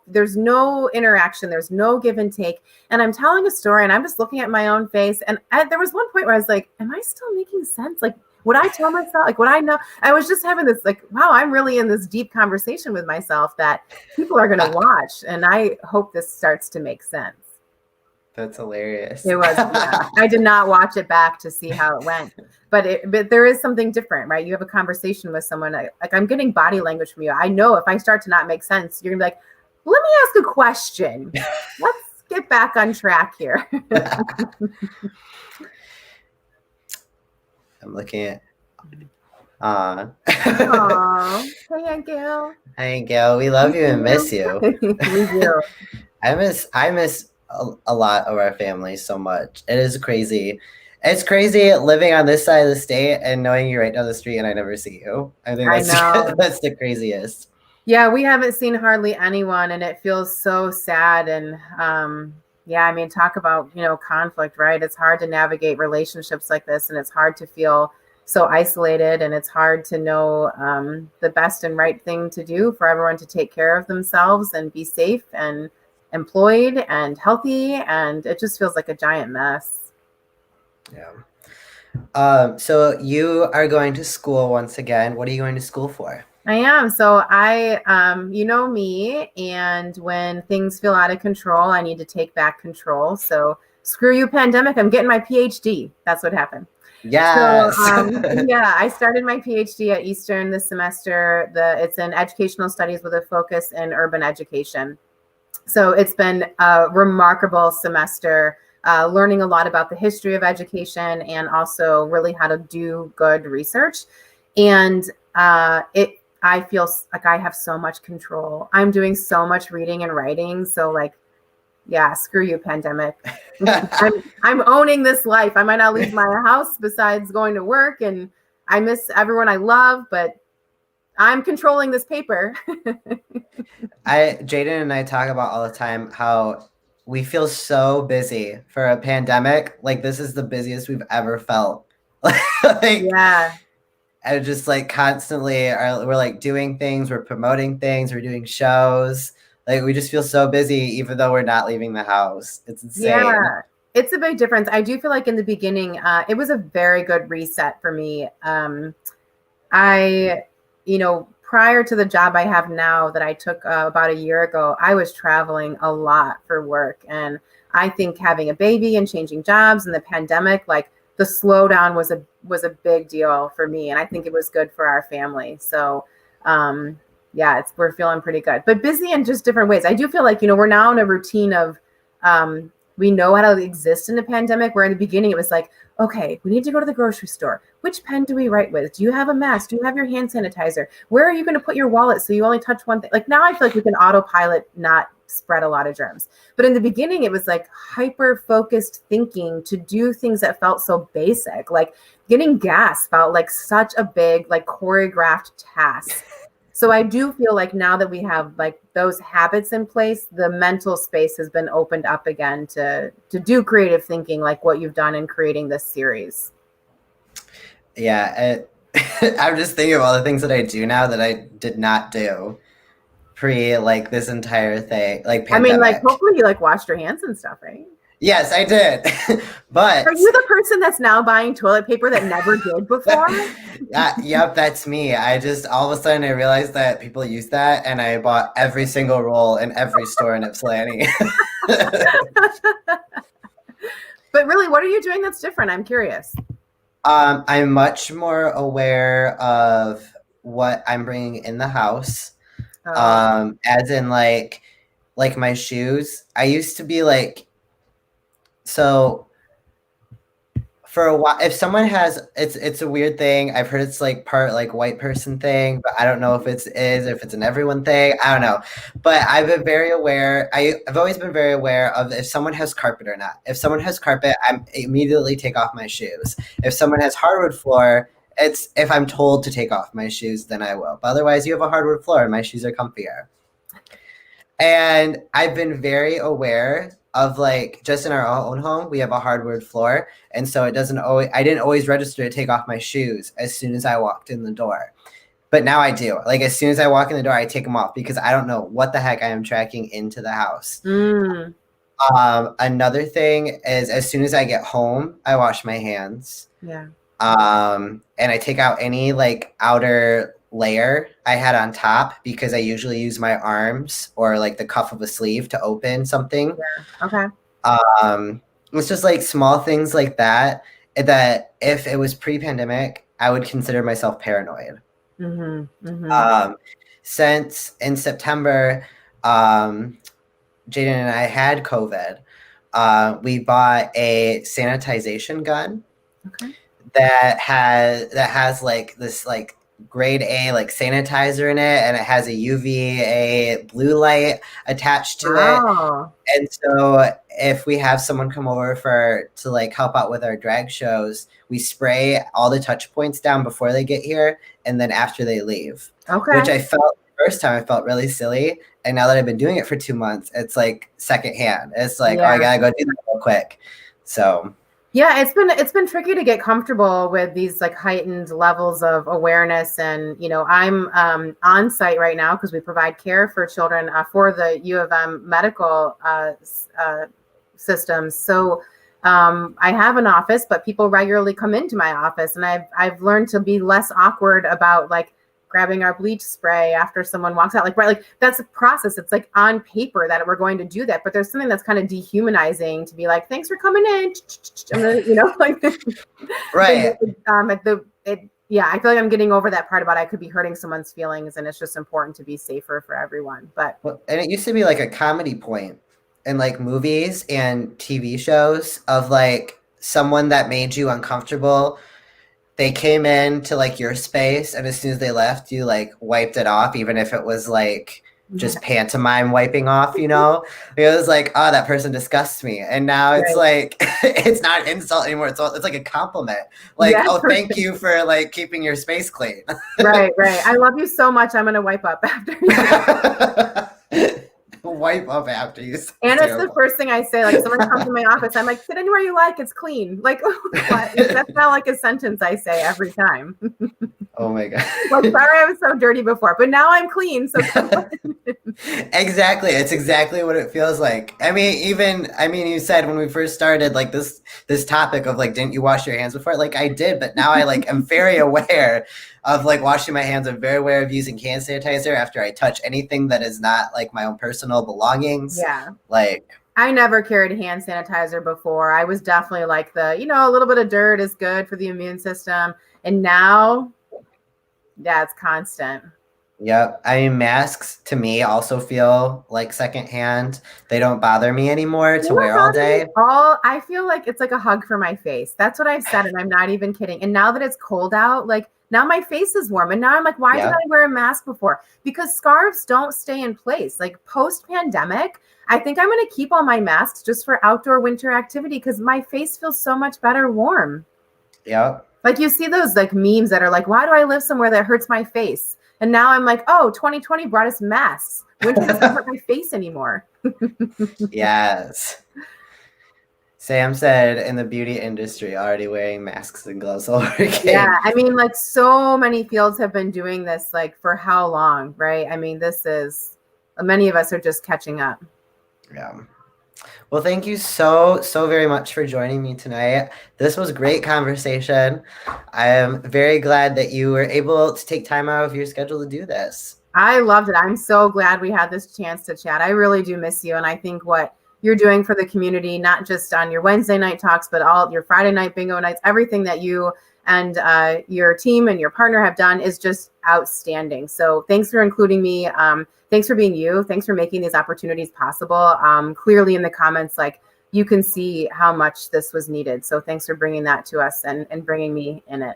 interaction, there's no give and take. And I'm telling a story and I'm just looking at my own face. And there was one point where I was like, am I still making sense? Like, would I tell myself, like, would I know? I was just having this, like, wow, I'm really in this deep conversation with myself that people are going to watch. And I hope this starts to make sense. That's hilarious. It was, yeah. I did not watch it back to see how it went, but there is something different, right? You have a conversation with someone, like I'm getting body language from you. I know if I start to not make sense, you're gonna be like, let me ask a question. Let's get back on track here. I'm looking at Aw, hey, Aunt Gail. Hey Gail, we We love you and miss do. you. We do. I miss a lot of our family so much. It is crazy. It's crazy living on this side of the state and knowing you're right down the street and I never see you. I think I that's know. that's the craziest. Yeah, we haven't seen hardly anyone, and it feels so sad. And yeah, I mean, talk about conflict, right? It's hard to navigate relationships like this, and it's hard to feel so isolated, and it's hard to know the best and right thing to do for everyone to take care of themselves and be safe and employed and healthy, and it just feels like a giant mess. Yeah. So you are going to school once again. What are you going to school for? I am. So you know me, and when things feel out of control, I need to take back control. So screw you, pandemic. I'm getting my PhD. That's what happened. So Yes. yeah, I started my PhD at Eastern this semester. It's in educational studies with a focus in urban education. So it's been a remarkable semester, learning a lot about the history of education and also really how to do good research. And I feel like I have so much control. I'm doing so much reading and writing. So like, yeah, screw you, pandemic. I'm owning this life. I might not leave my house besides going to work, and I miss everyone I love, but I'm controlling this paper. Jaden and I talk about all the time how we feel so busy for a pandemic. Like this is the busiest we've ever felt. Like Yeah. and just like constantly we're like doing things, we're promoting things, we're doing shows. Like we just feel so busy even though we're not leaving the house. It's insane. Yeah, it's a big difference. I do feel like in the beginning, it was a very good reset for me. I, prior to the job I have now that I took about a year ago, I was traveling a lot for work. And I think having a baby and changing jobs and the pandemic, like the slowdown was a big deal for me. And I think it was good for our family. So, yeah, we're feeling pretty good, but busy in just different ways. I do feel like, we're now in a routine of, we know how to exist in a pandemic, where in the beginning it was like, okay, we need to go to the grocery store. Which pen do we write with? Do you have a mask? Do you have your hand sanitizer? Where are you going to put your wallet so you only touch one thing? Like now I feel like we can autopilot not spread a lot of germs. But in the beginning, it was like hyper focused thinking to do things that felt so basic. Like getting gas felt like such a big, like choreographed task. So I do feel like now that we have like those habits in place, the mental space has been opened up again to do creative thinking, like what you've done in creating this series. Yeah, I'm just thinking of all the things that I do now that I did not do pre like this entire thing, like I mean, like pandemic. hopefully you like washed your hands and stuff, right? Yes, I did. Are But you the person that's now buying toilet paper that never did before? yep, that's me. I just all of a sudden I realized that people use that, and I bought every single roll in every store in Ypsilanti. But really, what are you doing that's different? I'm curious. I'm much more aware of what I'm bringing in the house. Oh, As in like my shoes. I used to be like so for a while if someone has it's a weird thing. I've heard it's like part like white person thing, but I don't know if it's an everyone thing. I don't know. But I've been very aware. I've always been very aware of if someone has carpet or not. If someone has carpet, I immediately take off my shoes. If someone has hardwood floor, it's if I'm told to take off my shoes, then I will. But otherwise you have a hardwood floor and my shoes are comfier. And I've been very aware of like just in our own home, we have a hardwood floor. And so it doesn't always, I didn't always register to take off my shoes as soon as I walked in the door. But now I do. Like as soon as I walk in the door, I take them off because I don't know what the heck I am tracking into the house. mm, Another thing is as soon as I get home, I wash my hands. yeah. And I take out any like outer layer I had on top because I usually use my arms or like the cuff of a sleeve to open something. Okay. Um, it's just like small things like that that if it was pre-pandemic, I would consider myself paranoid. Mm-hmm. Mm-hmm. Um, since in September, um, Jaden and I had COVID, we bought a sanitization gun Okay. that has like this like grade A like sanitizer in it, and it has a UVA blue light attached to it. Wow. And so if we have someone come over for to like help out with our drag shows, we spray all the touch points down before they get here and then after they leave. Okay. Which I felt the first time I felt really silly. And now that I've been doing it for 2 months, it's like secondhand. It's like, oh, I Yeah. gotta go do that real quick. So Yeah, it's been tricky to get comfortable with these like heightened levels of awareness, and I'm on site right now because we provide care for children for the U of M medical systems. So I have an office, but people regularly come into my office, and I've learned to be less awkward about like grabbing our bleach spray after someone walks out. Like, right, like that's a process. It's like on paper that we're going to do that, but there's something that's kind of dehumanizing to be like, thanks for coming in. I'm gonna, like Right. yeah, I feel like I'm getting over that part about I could be hurting someone's feelings, and it's just important to be safer for everyone. But Well, and it used to be like a comedy point in like movies and TV shows of like someone that made you uncomfortable. They came into like your space, and as soon as they left, you like wiped it off, even if it was like just pantomime wiping off, you know? It was like, oh, that person disgusts me. And now it's right. like, it's not an insult anymore. It's like a compliment. Like, Yes, oh, thank you for like keeping your space clean. right. I love you so much. I'm gonna wipe up after you. Wipe up after you. And it's the first thing I say. Like, someone comes in my office, I'm like, sit anywhere you like. It's clean. Like, what? That's not like a sentence I say every time. Oh my God. Like, sorry, I was so dirty before, but now I'm clean. So exactly. It's exactly what it feels like. I mean, you said when we first started like this topic of like, didn't you wash your hands before? Like I did, but now I like am very aware of like washing my hands. I'm very aware of using hand sanitizer after I touch anything that is not like my own personal belongings. yeah. Like I never carried hand sanitizer before. I was definitely like a little bit of dirt is good for the immune system. And now, yeah, it's constant. Yep. I mean, masks to me also feel like secondhand. They don't bother me anymore to wear all day. I feel like it's like a hug for my face. That's what I've said, and I'm not even kidding. And now that it's cold out, like now my face is warm, and now I'm like, why did I wear a mask before? Because scarves don't stay in place. Like post-pandemic, I think I'm going to keep all my masks just for outdoor winter activity because my face feels so much better warm. Yep. Like you see those like memes that are like, why do I live somewhere that hurts my face? And now I'm like, oh, 2020 brought us masks. Winter doesn't hurt my face anymore. Yes. Sam said in the beauty industry, already wearing masks and gloves all working. Yeah, I mean, like so many fields have been doing this like for how long, right? I mean, many of us are just catching up. Yeah. Well, thank you so very much for joining me tonight. This was great conversation. I am very glad that you were able to take time out of your schedule to do this. I loved it. I'm so glad we had this chance to chat. I really do miss you. And I think what you're doing for the community, not just on your Wednesday night talks, but all your Friday night bingo nights, everything that you and your team and your partner have done is just outstanding. So thanks for including me. Thanks for being you. Thanks for making these opportunities possible. Clearly in the comments, like you can see how much this was needed. So thanks for bringing that to us and bringing me in it.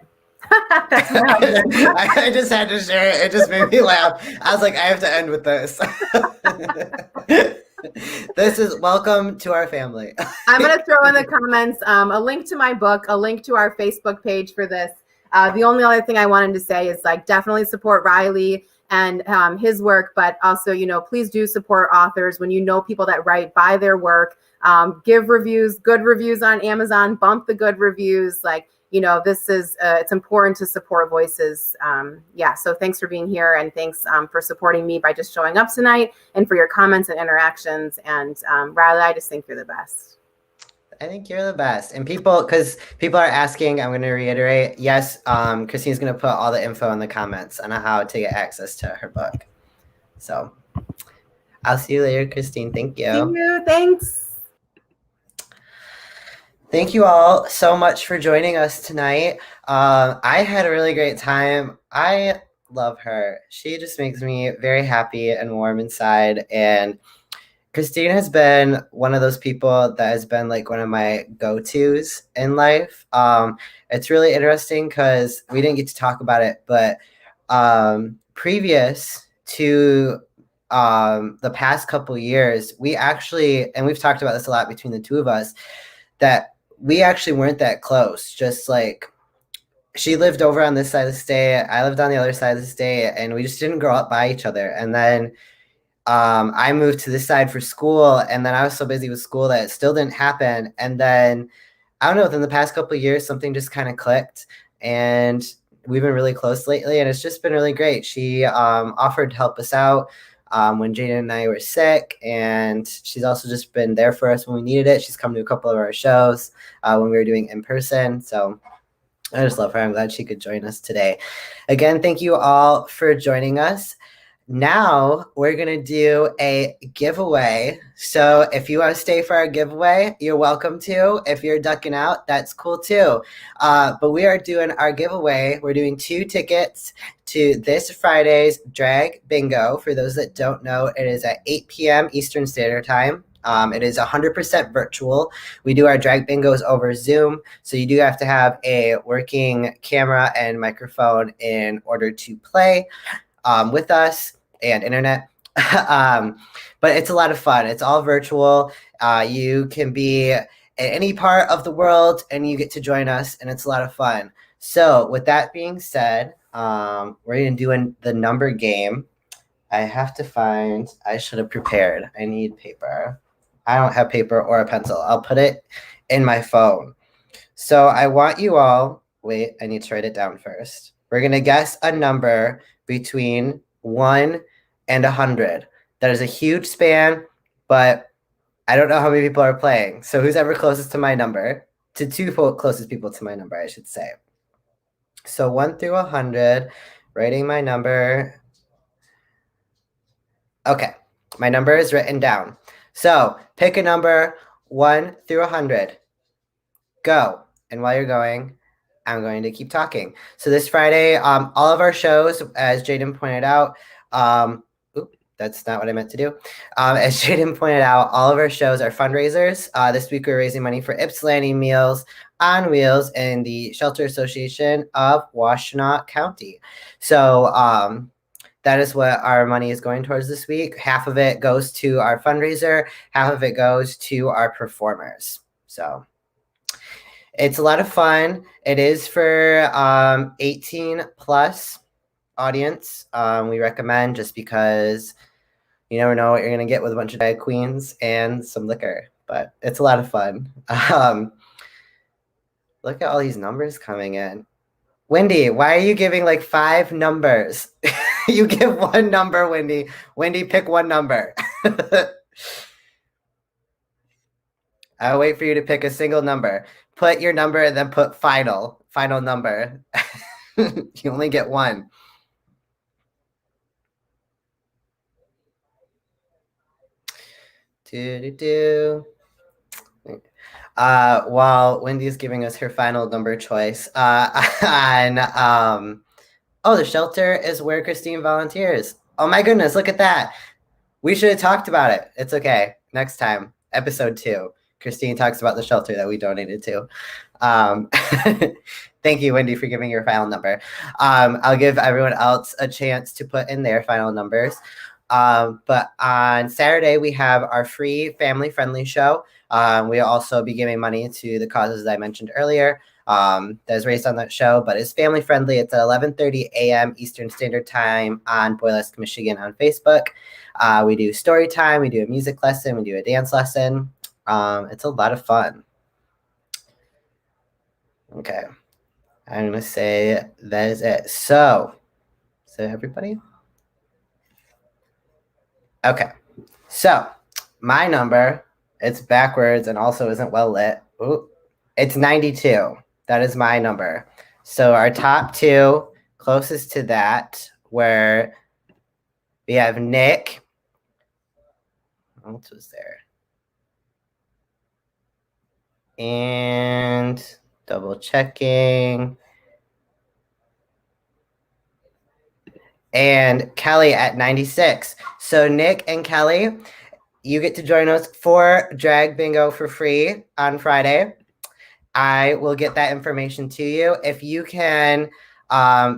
That's I just had to share it. It just made me laugh. I was like, I have to end with this. This is welcome to our family. I'm going to throw in the comments a link to my book, a link to our Facebook page for this. The only other thing I wanted to say is like definitely support Riley and his work, but also, please do support authors when you know people that write, buy their work, give reviews, good reviews on Amazon, bump the good reviews. Like, this is, it's important to support voices. So thanks for being here and thanks for supporting me by just showing up tonight and for your comments and interactions. And Riley, I just think you're the best. I think you're the best. And because people are asking, I'm going to reiterate, yes, Christine's going to put all the info in the comments on how to get access to her book. So I'll see you later, Christine. Thank you. See you. Thanks. Thank you all so much for joining us tonight. I had a really great time. I love her. She just makes me very happy and warm inside. And Christine has been one of those people that has been like one of my go-tos in life. It's really interesting because we didn't get to talk about it, but previous to the past couple years, we actually, and we've talked about this a lot between the two of us, that we actually weren't that close. Just like she lived over on this side of the state, I lived on the other side of the state, and we just didn't grow up by each other. And then I moved to this side for school, and then I was so busy with school that it still didn't happen. And then I don't know, within the past couple of years, something just kind of clicked, and we've been really close lately, and it's just been really great. She offered to help us out when Jaden and I were sick, and she's also just been there for us when we needed it. She's come to a couple of our shows when we were doing in person. So I just love her. I'm glad she could join us today. Again, thank you all for joining us. Now we're going to do a giveaway. So if you want to stay for our giveaway, you're welcome to. If you're ducking out, that's cool too. But we are doing our giveaway. We're doing 2 tickets to this Friday's Drag Bingo. For those that don't know, it is at 8 p.m. Eastern Standard Time. It is 100% virtual. We do our drag bingos over Zoom, so you do have to have a working camera and microphone in order to play with us and internet. um, but it's a lot of fun. It's all virtual. You can be in any part of the world and you get to join us, and it's a lot of fun. So, with that being said, we're going to do the number game. I should have prepared. I need paper. I don't have paper or a pencil. I'll put it in my phone. So I want you all, wait, I need to write it down first. We're going to guess a number between 1 and 100. That is a huge span, but I don't know how many people are playing. So who's ever closest to my number, to 2 closest people to my number, I should say. So 1 through 100, writing my number. Okay, my number is written down. So pick a number 1 through 100. Go. And while you're going, I'm going to keep talking. So this Friday, all of our shows, as Jaden pointed out, that's not what I meant to do. As Jaden pointed out, all of our shows are fundraisers. This week we're raising money for Ypsilanti Meals on Wheels and the Shelter Association of Washtenaw County. So that is what our money is going towards this week. Half of it goes to our fundraiser, half of it goes to our performers. So it's a lot of fun. It is for 18 plus audience. We recommend, just because you never know what you're going to get with a bunch of drag queens and some liquor, but it's a lot of fun. Look at all these numbers coming in. Wendy, why are you giving like 5 numbers? You give 1 number, Wendy. Wendy, pick 1 number. I'll wait for you to pick a single number. Put your number and then put final number. You only get 1. While Wendy's giving us her final number choice, the shelter is where Christine volunteers. Oh my goodness, look at that. We should have talked about it. It's okay. Next time, episode 2, Christine talks about the shelter that we donated to. Thank you, Wendy, for giving your final number. I'll give everyone else a chance to put in their final numbers. But on Saturday, we have our free family-friendly show. We'll also be giving money to the causes that I mentioned earlier. That is raised on that show, but it's family-friendly. It's at 11:30 a.m. Eastern Standard Time on Boylesque, Michigan on Facebook. We do story time. We do a music lesson. We do a dance lesson. It's a lot of fun. Okay. I'm going to say that is it. So everybody? Okay. So my number, it's backwards and also isn't well lit. Ooh, it's 92. That is my number. So our top 2 closest to that, where we have Nick. What was there? And double checking. And Kelly at 96. So Nick and Kelly, you get to join us for Drag Bingo for free on Friday. I will get that information to you. If you can,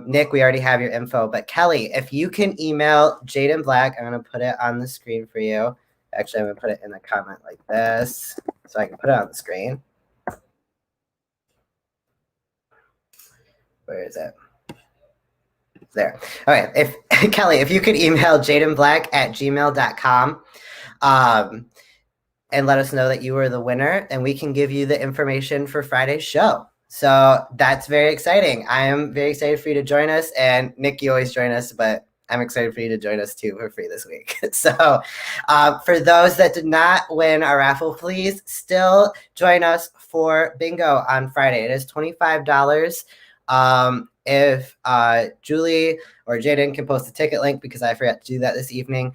Nick, we already have your info, but Kelly, if you can email Jaden Black, I'm going to put it on the screen for you. Actually, I'm going to put it in the comment like this so I can put it on the screen. Where is it? There. All right. If Kelly, if you could email jadenblack@gmail.com and let us know that you were the winner, and we can give you the information for Friday's show. So that's very exciting. I am very excited for you to join us. And Nick, you always join us, but I'm excited for you to join us too for free this week. So for those that did not win our raffle, please still join us for bingo on Friday. It is $25 If Julie or Jaden can post a ticket link because I forgot to do that this evening.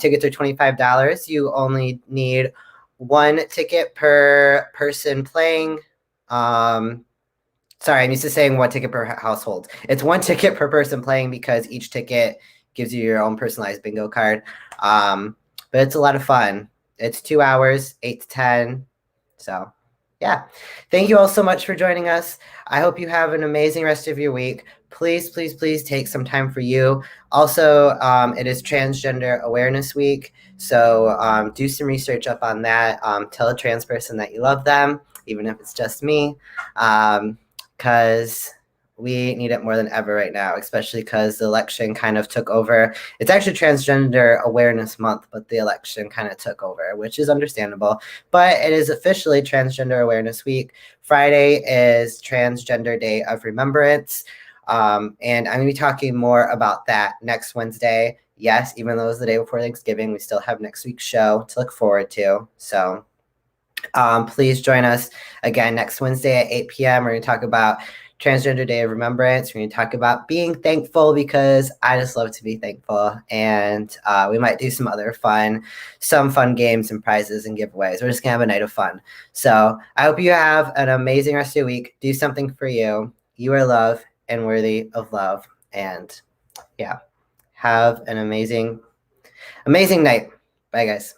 Tickets are $25. You only need one ticket per person playing. Um, Sorry, I'm used to saying one ticket per household. It's one ticket per person playing because each ticket gives you your own personalized bingo card. Um, but it's a lot of fun. It's 2 hours, 8 to 10. So, yeah. Thank you all so much for joining us. I hope you have an amazing rest of your week. Please, please, please take some time for you. Also, it is Transgender Awareness Week. So, do some research up on that. Tell a trans person that you love them, even if it's just me. Because we need it more than ever right now, especially because the election kind of took over. It's actually Transgender Awareness Month, but the election kind of took over, which is understandable. But it is officially Transgender Awareness Week. Friday is Transgender Day of Remembrance. And I'm going to be talking more about that next Wednesday. Yes, even though it's the day before Thanksgiving, we still have next week's show to look forward to. So please join us again next Wednesday at 8 p.m. We're going to talk about Transgender Day of Remembrance. We're going to talk about being thankful because I just love to be thankful. And we might do some fun games and prizes and giveaways. We're just going to have a night of fun. So I hope you have an amazing rest of your week. Do something for you. You are loved and worthy of love. And yeah, have an amazing night. Bye, guys.